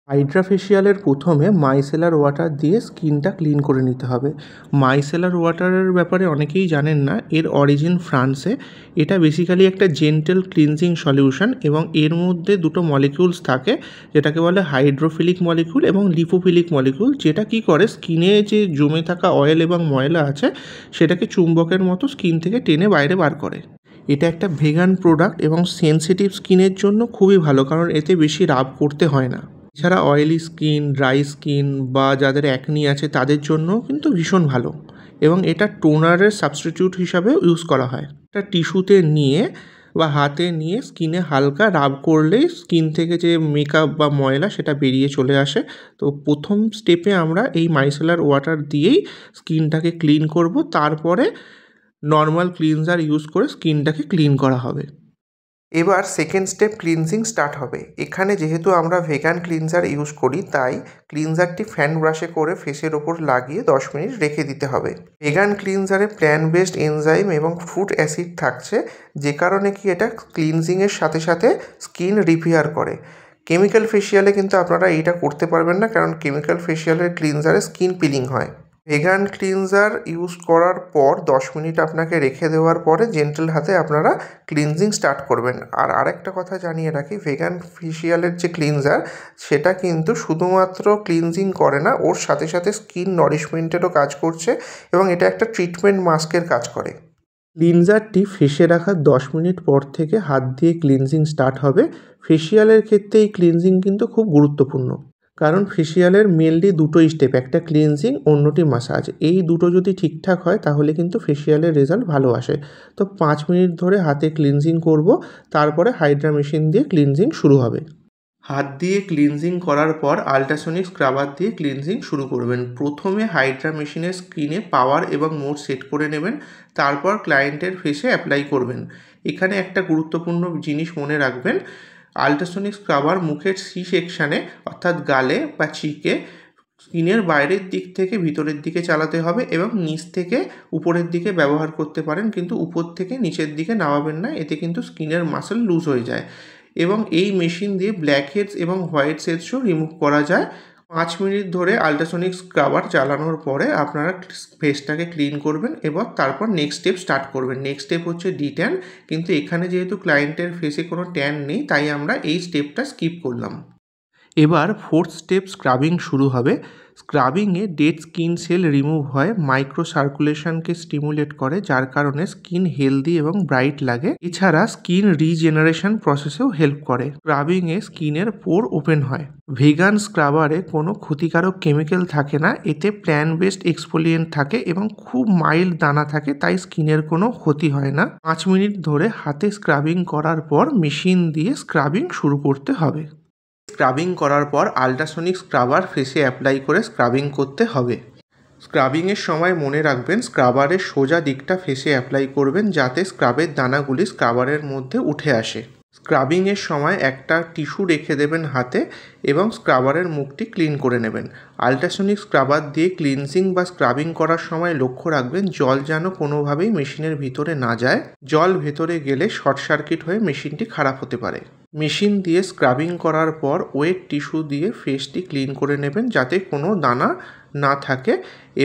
Hydra ফেসিয়ালের প্রথমে micellar water দিয়ে স্কিনটা ক্লিন করে নিতে হবে। মাইসেলার ওয়াটারের ব্যাপারে অনেকেই জানেন না, এর অরিজিন ফ্রান্সে। এটা বেসিক্যালি একটা জেন্টেল ক্লিনজিং সলিউশন এবং এর মধ্যে দুটো মলিকিউলস থাকে, যেটাকে বলে হাইড্রোফিলিক মলিকিউল এবং লিপোফিলিক মলিকিউল, যেটা কি করে স্কিনে যে জমে থাকা অয়েল এবং ময়লা আছে সেটাকে চুম্বকের মতো স্কিন থেকে টেনে বাইরে বার করে। এটা একটা ভেগান প্রোডাক্ট এবং সেনসিটিভ স্কিনের জন্য খুবই ভালো, কারণ এতে বেশি রাব করতে হয় না। এছাড়া অয়েলি স্কিন, ড্রাই স্কিন বা যাদের অ্যাকনি আছে তাদের জন্যও কিন্তু ভীষণ ভালো এবং এটা টোনারের সাবস্টিটিউট হিসাবেও ইউজ করা হয়। এটা টিস্যুতে নিয়ে বা হাতে নিয়ে স্কিনে হালকা রাব করলেই স্কিন থেকে যে মেকআপ বা ময়লা সেটা বেরিয়ে চলে আসে। তো প্রথম স্টেপে আমরা এই মাইসেলার ওয়াটার দিয়েই স্কিনটাকে ক্লিন করব, তারপরে নর্মাল ক্লিনজার ইউজ করে স্কিনটাকে ক্লিন করা হবে। এবার সেকেন্ড স্টেপ ক্লিনজিং স্টার্ট হবে। এখানে যেহেতু আমরা ভেগান ক্লিনজার ইউজ করি, তাই ক্লিনজারটি ফ্যান ব্রাশে করে ফেসের ওপর লাগিয়ে 10 মিনিট রেখে দিতে হবে। ভেগান ক্লিনজারে প্ল্যান্ট বেসড এনজাইম এবং ফ্রুট অ্যাসিড থাকছে, যে কারণে কি এটা ক্লিনজিংয়ের সাথে সাথে স্কিন রিপেয়ার করে। কেমিক্যাল ফেসিয়ালে কিন্তু আপনারা এইটা করতে পারবেন না, কারণ কেমিক্যাল ফেসিয়ালের ক্লিনজারে স্কিন পিলিং হয়। ভেগান ক্লিনজার ইউজ করার পর 10 মিনিট আপনাকে রেখে দেওয়ার পরে জেন্টেল হাতে আপনারা ক্লিনজিং স্টার্ট করবেন। আর আরেকটা কথা জানিয়ে রাখি, ভেগান ফেসিয়ালের যে ক্লিনজার সেটা কিন্তু শুধুমাত্র ক্লিনজিং করে না, ওর সাথে সাথে স্কিন নরিশমেন্টেরও কাজ করছে এবং এটা একটা ট্রিটমেন্ট মাস্কের কাজ করে। ক্লিনজারটি ফেসে রাখার 10 মিনিট পর থেকে হাত দিয়ে ক্লিনজিং স্টার্ট হবে। ফেসিয়ালের ক্ষেত্রে এই ক্লিনজিং কিন্তু খুব গুরুত্বপূর্ণ, কারণ ফেসিয়ালের মেনলি দুটোই স্টেপ, একটা ক্লিনজিং, অন্যটি মাসাজ। এই দুটো যদি ঠিকঠাক হয় তাহলে কিন্তু ফেসিয়ালের রেজাল্ট ভালো আসে। তো 5 মিনিট ধরে হাতে ক্লিনজিং করব, তারপরে হাইড্রা মেশিন দিয়ে ক্লিনজিং শুরু হবে। হাত দিয়ে ক্লিনজিং করার পর আল্ট্রাসনিক স্ক্রাবার দিয়ে ক্লিনজিং শুরু করবেন। প্রথমে হাইড্রা মেশিনের স্ক্রিনে পাওয়ার এবং মোড সেট করে নেবেন, তারপর ক্লায়েন্টের ফেসে অ্যাপ্লাই করবেন। এখানে একটা গুরুত্বপূর্ণ জিনিস মনে রাখবেন, আল্ট্রাসনিক স্ক্রাবার মুখের সি সেকশানে অর্থাৎ গালে বা চিকে স্কিনের বাইরের দিক থেকে ভিতরের দিকে চালাতে হবে এবং নিচ থেকে উপরের দিকে ব্যবহার করতে পারেন, কিন্তু উপর থেকে নিচের দিকে নামাবেন না, এতে কিন্তু স্কিনের মাসল লুজ হয়ে যায়। এবং এই মেশিন দিয়ে ব্ল্যাক হেডস এবং হোয়াইট হেডসও রিমুভ করা যায়। 5 মিনিট ধরে আল্ট্রাসনিক স্ক্রাবার চালানোর পরে আপনারা ফেসটাকে ক্লিন করবেন এবং তারপর নেক্সট স্টেপ স্টার্ট করবেন। নেক্সট স্টেপ হচ্ছে ডিট্যান, কিন্তু এখানে যেহেতু ক্লায়েন্টের ফেসে কোনো ট্যান নেই তাই আমরা এই স্টেপটা স্কিপ করলাম। এবার ফোর্থ স্টেপ স্ক্রাবিং শুরু হবে। স্ক্রাবিংয়ে ডেড স্কিন সেল রিমুভ হয়, মাইক্রো সার্কুলেশনকে স্টিমুলেট করে, যার কারণে স্কিন হেলদি এবং ব্রাইট লাগে। এছাড়া স্কিন রিজেনারেশন প্রসেসেও হেল্প করে। স্ক্রাবিংয়ে স্কিনের পোর ওপেন হয়। ভেগান স্ক্রাবারে কোনো ক্ষতিকারক কেমিক্যাল থাকে না, এতে প্ল্যান্ট বেসড এক্সফোলিয়েন্ট থাকে এবং খুব মাইল্ড দানা থাকে, তাই স্কিনের কোনো ক্ষতি হয় না। 5 মিনিট ধরে হাতে স্ক্রাবিং করার পর মেশিন দিয়ে স্ক্রাবিং শুরু করতে হবে। স্ক্রাবিং করার পর আল্ট্রাসনিক স্ক্রাবার ফেসে অ্যাপ্লাই করে স্ক্রাবিং করতে হবে। স্ক্রাবিংয়ের সময় মনে রাখবেন স্ক্রাবারের সোজা দিকটা ফেসে অ্যাপ্লাই করবেন, যাতে স্ক্রাবের দানাগুলি স্ক্রাবারের মধ্যে উঠে আসে। স্ক্রাবিংয়ের সময় একটা টিস্যু রেখে দেবেন হাতে এবং স্ক্রাবারের মুখটি ক্লিন করে নেবেন। আল্ট্রাসনিক স্ক্রাবার দিয়ে ক্লিনজিং বা স্ক্রাবিং করার সময় লক্ষ্য রাখবেন জল যেন কোনোভাবেই মেশিনের ভিতরে না যায়। জল ভেতরে গেলে শর্ট সার্কিট হয়ে মেশিনটি খারাপ হতে পারে। মেশিন দিয়ে স্ক্রাবিং করার পর ওয়েট টিস্যু দিয়ে ফেসটি ক্লিন করে নেবেন, যাতে কোনো দানা না থাকে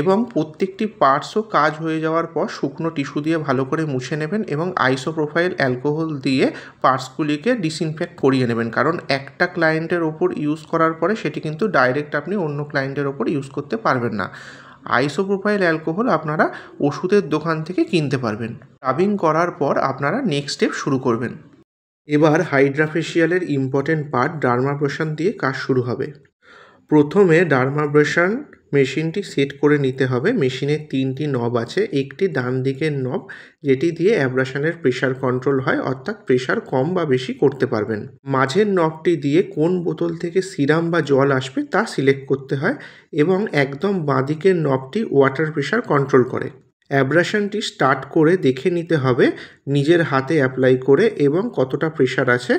এবং প্রত্যেকটি পার্টসও কাজ হয়ে যাওয়ার পর শুকনো টিস্যু দিয়ে ভালো করে মুছে নেবেন এবং আইসোপ্রোপাইল অ্যালকোহল দিয়ে পার্টসগুলিকে ডিসইনফেক্ট করিয়ে নেবেন, কারণ একটা ক্লায়েন্টের ওপর ইউজ করার পরে সেটি কিন্তু ডাইরেক্ট আপনি অন্য ক্লায়েন্টের ওপর ইউজ করতে পারবেন না। আইসোপ্রোপাইল অ্যালকোহল আপনারা ওষুধের দোকান থেকে কিনতে পারবেন। স্ক্রাবিং করার পর আপনারা নেক্সট স্টেপ শুরু করবেন। এবার হাইড্রা ফেসিয়ালের ইম্পর্টেন্ট পার্ট ডার্মাব্রেশন দিয়ে কাজ শুরু হবে। প্রথমে ডার্মাব্রেশন মেশিনটি সেট করে নিতে হবে। মেশিনের 3টি নব আছে। একটি ডান দিকের নব, যেটি দিয়ে অ্যাব্রেশনের প্রেশার কন্ট্রোল হয়, অর্থাৎ প্রেশার কম বা বেশি করতে পারবেন। মাঝের নবটি দিয়ে কোন বোতল থেকে সিরাম বা জল আসবে তা সিলেক্ট করতে হয় এবং একদম বাঁ দিকের নবটি ওয়াটার প্রেশার কন্ট্রোল করে। অ্যাব্রেশনটি স্টার্ট করে দেখে নিতে হবে নিজের হাতে অ্যাপ্লাই করে এবং কতটা প্রেশার আছে।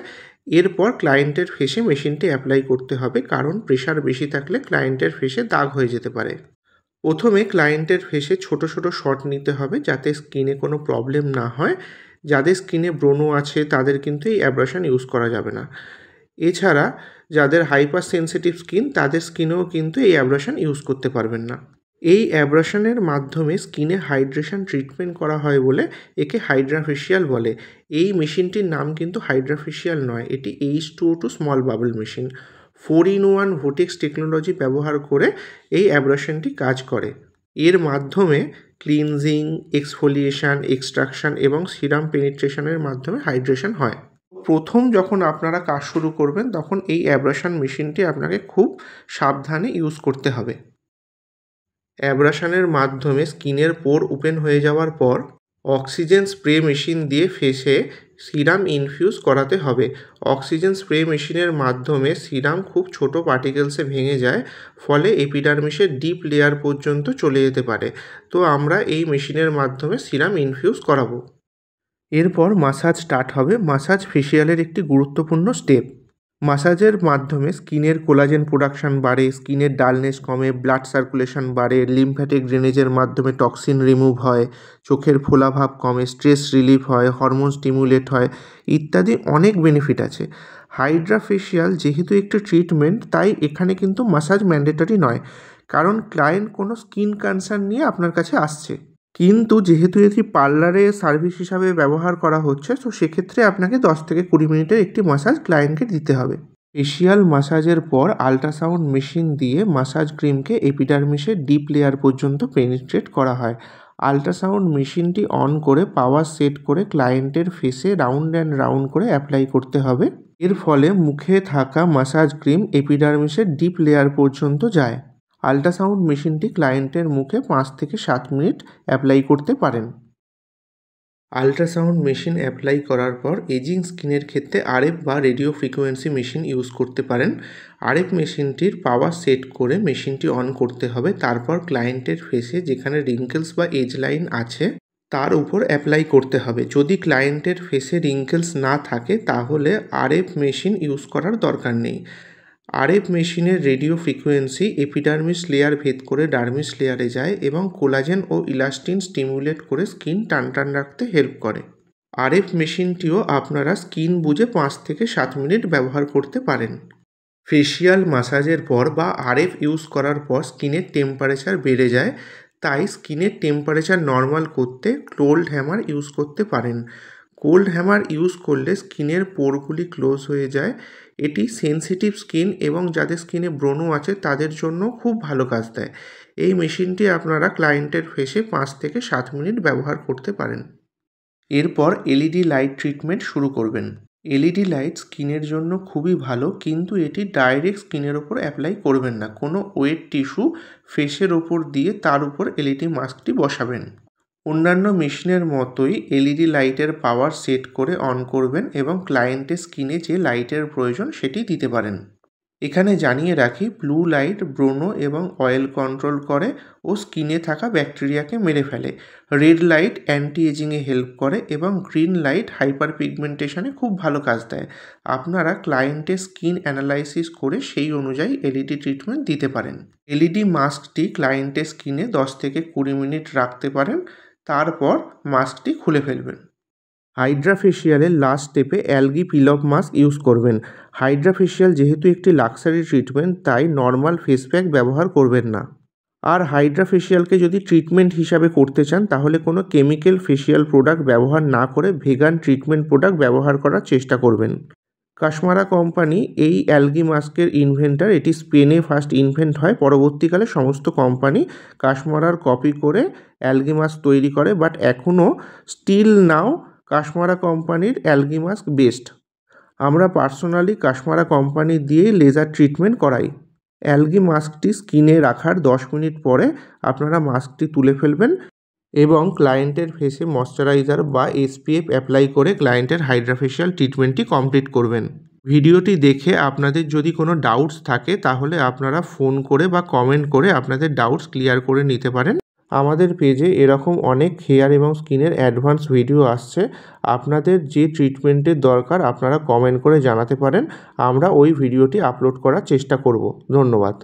এরপর ক্লায়েন্টের ফেসে মেশিনটি অ্যাপ্লাই করতে হবে, কারণ প্রেশার বেশি থাকলে ক্লায়েন্টের ফেসে দাগ হয়ে যেতে পারে। প্রথমে ক্লায়েন্টের ফেসে ছোট ছোট শট নিতে হবে, যাতে স্কিনে কোনো প্রবলেম না হয়। যাদের স্কিনে ব্রণ আছে তাদের কিন্তু এই অ্যাব্রেশন ইউজ করা যাবে না। এছাড়া যাদের হাইপার সেনসিটিভ স্কিন তাদের স্কিনেও কিন্তু এই অ্যাব্রাশন ইউজ করতে পারবেন না। এই অ্যাব্রাশনের মাধ্যমে স্কিনে হাইড্রেশন ট্রিটমেন্ট করা হয় বলে একে হাইড্রাফেশিয়াল বলে। এই মেশিনটির নাম কিন্তু হাইড্রাফেশিয়াল নয়, এটি H2O2 small bubble machine. 4-in-1 vortex technology ব্যবহার করে এই অ্যাব্রাশনটি কাজ করে। এর মাধ্যমে ক্লিনজিং, এক্সফোলিয়েশন, এক্সট্রাকশন এবং সিরাম পেনিট্রেশনের মাধ্যমে হাইড্রেশন হয়। প্রথম যখন আপনারা কাজ শুরু করবেন তখন এই অ্যাব্রাশন মেশিনটি আপনাকে খুব সাবধানে ইউজ করতে হবে। অ্যাব্রাশনের মাধ্যমে স্কিনের পোর ওপেন হয়ে যাওয়ার পর অক্সিজেন স্প্রে মেশিন দিয়ে ফেসে সিরাম ইনফিউজ করাতে হবে। অক্সিজেন স্প্রে মেশিনের মাধ্যমে সিরাম খুব ছোট পার্টিকেলসে ভেঙে যায়, ফলে এপিডার্মিসের ডিপ লেয়ার পর্যন্ত চলে যেতে পারে। তো আমরা এই মেশিনের মাধ্যমে সিরাম ইনফিউজ করাবো। এরপর মাসাজ স্টার্ট হবে। মাসাজ ফেসিয়ালের একটি গুরুত্বপূর্ণ স্টেপ। মাসাজের মাধ্যমে স্কিনের কোলাজেন প্রোডাকশন বাড়ে, স্কিনের ডালনেস কমে, ব্লাড সার্কুলেশন বাড়ে, লিম্ফ্যাটিক ড্রেনেজের মাধ্যমে টক্সিন রিমুভ হয়, চোখের ফোলাভাব কমে, স্ট্রেস রিলিফ হয়, হরমোন স্টিমুলেট হয় ইত্যাদি অনেক বেনিফিট আছে। হাইড্রাফেশিয়াল যেহেতু একটি ট্রিটমেন্ট, তাই এখানে কিন্তু মাসাজ ম্যান্ডেটরি নয়, কারণ ক্লায়েন্ট কোনো স্কিন কনসার্ন নিয়ে আপনার কাছে আসছে। কিন্তু যেহেতু এটি পার্লারে সার্ভিস হিসাবে ব্যবহার করা হচ্ছে, তো সেক্ষেত্রে আপনাকে 10 থেকে 20 মিনিটের একটি মাসাজ ক্লায়েন্টকে দিতে হবে। ফেশিয়াল মাসাজের পর আল্ট্রাসাউন্ড মেশিন দিয়ে মাসাজ ক্রিমকে এপিডার্মিসের ডিপ লেয়ার পর্যন্ত পেনিট্রেট করা হয়। আল্ট্রাসাউন্ড মেশিনটি অন করে পাওয়ার সেট করে ক্লায়েন্টের ফেসে রাউন্ড অ্যান্ড রাউন্ড করে অ্যাপ্লাই করতে হবে। এর ফলে মুখে থাকা মাসাজ ক্রিম এপিডার্মিসের ডিপ লেয়ার পর্যন্ত যায়। আল্ট্রাসাউন্ড মেশিনটি ক্লায়েন্টের মুখে 5 থেকে 7 মিনিট অ্যাপ্লাই করতে পারেন। আল্ট্রাসাউন্ড মেশিন অ্যাপ্লাই করার পর এজিং স্কিনের ক্ষেত্রে আরএফ বা রেডিও ফ্রিকোয়েন্সি মেশিন ইউজ করতে পারেন। আরএফ মেশিনটির পাওয়ার সেট করে মেশিনটি অন করতে হবে। তারপর ক্লায়েন্টের ফেসে যেখানে রিঙ্কেলস বা এজ লাইন আছে তার উপর অ্যাপ্লাই করতে হবে। যদি ক্লায়েন্টের ফেসে রিঙ্কেলস না থাকে তাহলে আরএফ মেশিন ইউজ করার দরকার নেই। আরএফ মেশিনের রেডিও ফ্রিকোয়েন্সি এপিডার্মিস লেয়ার ভেদ করে ডার্মিস লেয়ারে যায় এবং কোলাজেন ও ইলাস্টিন স্টিমুলেট করে স্কিন টান রাখতে হেল্প করে। আরএফ মেশিনটিও আপনারা স্কিন বুঝে 5 থেকে 7 মিনিট ব্যবহার করতে পারেন। ফেশিয়াল মাসাজের পর বা আরএফ ইউজ করার পর স্কিনের টেম্পারেচার বেড়ে যায়, তাই স্কিনের টেম্পারেচার নর্মাল করতে কোল্ড হ্যামার ইউজ করতে পারেন। কোল্ড হ্যামার ইউজ করলে স্কিনের পোরগুলি ক্লোজ হয়ে যায়। এটি সেনসিটিভ স্কিন এবং যাদের স্কিনে ব্রণ আছে তাদের জন্য খুব ভালো কাজ দেয়। এই মেশিনটি আপনারা ক্লায়েন্টের ফেসে 5 থেকে 7 মিনিট ব্যবহার করতে পারেন। এরপর এলইডি লাইট ট্রিটমেন্ট শুরু করবেন। এলইডি লাইট স্কিনের জন্য খুবই ভালো, কিন্তু এটি ডাইরেক্ট স্কিনের ওপর অ্যাপ্লাই করবেন না। কোনো ওয়েট টিস্যু ফেসের ওপর দিয়ে তার উপর এলইডি মাস্কটি বসাবেন। অন্যান্য মেশিনের মতোই এলইডি লাইটের পাওয়ার সেট করে অন করবেন এবং ক্লায়েন্টের স্কিনে যে লাইটের প্রয়োজন সেটি দিতে পারেন। এখানে জানিয়ে রাখি, ব্লু লাইট ব্রণ এবং অয়েল কন্ট্রোল করে ও স্কিনে থাকা ব্যাকটেরিয়াকে মেরে ফেলে। রেড লাইট অ্যান্টি এজিংয়ে হেল্প করে এবং গ্রিন লাইট হাইপার পিগমেন্টেশনে খুব ভালো কাজ দেয়। আপনারা ক্লায়েন্টের স্কিন অ্যানালাইসিস করে সেই অনুযায়ী এলইডি ট্রিটমেন্ট দিতে পারেন। এলইডি মাস্কটি ক্লায়েন্টের স্কিনে 10 থেকে 20 মিনিট রাখতে পারেন, তারপর মাস্কটি খুলে ফেলবেন। হাইড্রাফেশিয়ালের লাস্ট স্টেপে algae pin of mask use করবেন। হাইড্রাফেশিয়াল যেহেতু একটি লাক্সারি ট্রিটমেন্ট, তাই নর্মাল ফেস প্যাক ব্যবহার করবেন না। আর হাইড্রাফেশিয়ালকে যদি ট্রিটমেন্ট হিসাবে করতে চান তাহলে কোনো কেমিক্যাল ফেশিয়াল প্রোডাক্ট ব্যবহার না করে ভেগান ট্রিটমেন্ট প্রোডাক্ট ব্যবহার করার চেষ্টা করবেন। কাশমারা কোম্পানি এই অ্যালগি মাস্কের ইনভেন্টার। এটি স্পেনে ফার্স্ট ইনভেন্ট হয়। পরবর্তীকালে সমস্ত কোম্পানি কাশমারার কপি করে অ্যালগি মাস্ক তৈরি করে, বাট এখনও স্টিল নাও কাশমারা কোম্পানির অ্যালগি মাস্ক বেস্ট। আমরা পার্সোনালি কাশমারা কোম্পানি দিয়েই লেজার ট্রিটমেন্ট করাই। অ্যালগি মাস্কটি স্কিনে রাখার 10 মিনিট পরে আপনারা মাস্কটি তুলে ফেলবেন এবং ক্লায়েন্টের ফেসে ময়শ্চারাইজার বা এসপিএফ অ্যাপ্লাই করে ক্লায়েন্টের হাইড্রাফেশিয়াল ট্রিটমেন্টটি কমপ্লিট করবেন। ভিডিওটি দেখে আপনাদের যদি কোনো ডাউটস থাকে তাহলে আপনারা ফোন করে বা কমেন্ট করে আপনাদের ডাউটস ক্লিয়ার করে নিতে পারেন। আমাদের পেজে এরকম অনেক হেয়ার এবং স্কিনের অ্যাডভান্স ভিডিও আসছে। আপনাদের যে ট্রিটমেন্টের দরকার আপনারা কমেন্ট করে জানাতে পারেন, আমরা ওই ভিডিওটি আপলোড করার চেষ্টা করব। ধন্যবাদ।